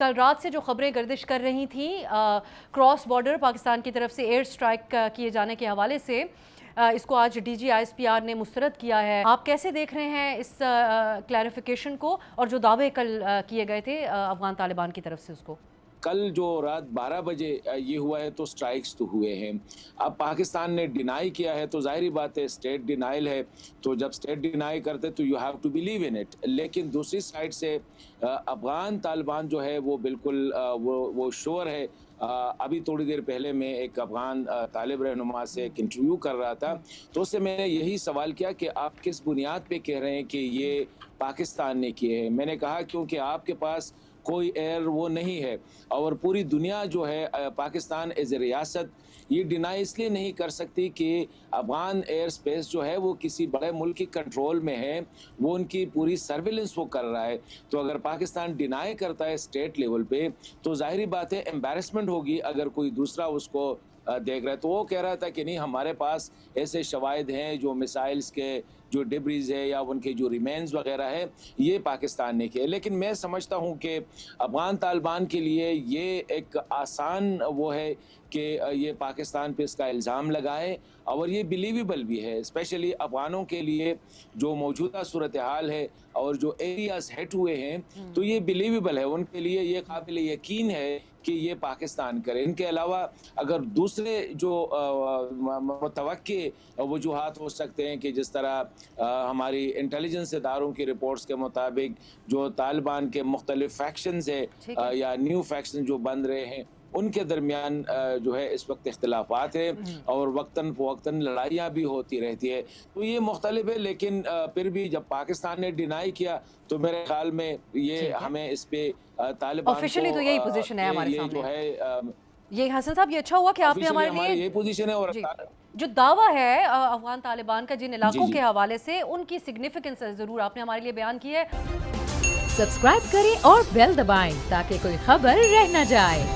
کل رات سے جو خبریں گردش کر رہی تھیں کراس بارڈر پاکستان کی طرف سے ایئر سٹرائک کیے جانے کے حوالے سے اس کو آج D G I S P R نے مسترد کیا ہے. آپ کیسے دیکھ رہے ہیں اس کلیریفیکیشن کو اور جو دعوے کل کیے گئے تھے افغان طالبان کی طرف سے اس کو؟ کل جو رات 12 بجے یہ ہوا ہے تو سٹرائکس تو ہوئے ہیں. اب پاکستان نے ڈینائی کیا ہے تو ظاہری بات ہے اسٹیٹ ڈینائل ہے, تو جب اسٹیٹ ڈینائی کرتے تو you have to believe in it. لیکن دوسری سائڈ سے افغان طالبان جو ہے وہ بالکل وہ شور ہے. ابھی تھوڑی دیر پہلے میں ایک افغان طالب رہنما سے ایک انٹرویو کر رہا تھا, تو اس سے میں نے یہی سوال کیا کہ آپ کس بنیاد پہ کہہ رہے ہیں کہ یہ پاکستان نے کیے ہیں. میں نے کہا کیونکہ آپ کے پاس کوئی ایئر وہ نہیں ہے, اور پوری دنیا جو ہے پاکستان ایز اے ریاست یہ ڈینائی اس لیے نہیں کر سکتی کہ افغان ایئر سپیس جو ہے وہ کسی بڑے ملک کی کنٹرول میں ہے, وہ ان کی پوری سرویلنس وہ کر رہا ہے. تو اگر پاکستان ڈینائی کرتا ہے اسٹیٹ لیول پہ تو ظاہری بات ہے امبیرسمنٹ ہوگی اگر کوئی دوسرا اس کو دیکھ رہا ہے. تو وہ کہہ رہا تھا کہ نہیں, ہمارے پاس ایسے شواہد ہیں جو میسائلز کے جو ڈبریز ہے یا ان کے جو ریمینز وغیرہ ہے یہ پاکستان نے کیے. لیکن میں سمجھتا ہوں کہ افغان طالبان کے لیے یہ ایک آسان وہ ہے کہ یہ پاکستان پہ اس کا الزام لگائے, اور یہ بلیویبل بھی ہے اسپیشلی افغانوں کے لیے جو موجودہ صورتحال ہے اور جو ایریاز ہٹ ہوئے ہیں, تو یہ بلیویبل ہے ان کے لیے, یہ قابل یقین ہے کہ یہ پاکستان کرے. ان کے علاوہ اگر دوسرے جو متوقع وجوہات ہو سکتے ہیں کہ جس طرح ہماری انٹیلیجنس اداروں کی رپورٹس کے مطابق جو طالبان کے مختلف فیکشنز ہیں یا نیو فیکشن جو بن رہے ہیں ان کے درمیان جو ہے اس وقت اختلافات ہیں اور وقتاً فوقتاً لڑائیاں بھی ہوتی رہتی ہے, تو یہ مختلف ہے. لیکن پھر بھی جب پاکستان نے ڈینائی کیا تو میرے خیال میں یہ ہمیں اس پہ طالبان آفیشلی تو یہی پوزیشن ہے ہمارے یہ جو سامنے. ہے یہ حسن صاحب یہ اچھا ہوا کہ آپ نے ہمارے لیے یہ پوزیشن ہے. اور جو دعویٰ ہے افغان طالبان کا جن علاقوں کے حوالے سے ان کی سگنیفیکنس ضرور آپ نے ہمارے لیے بیان کی ہے. سبسکرائب کریں اور بیل دبائیں تاکہ کوئی خبر رہ نہ جائے.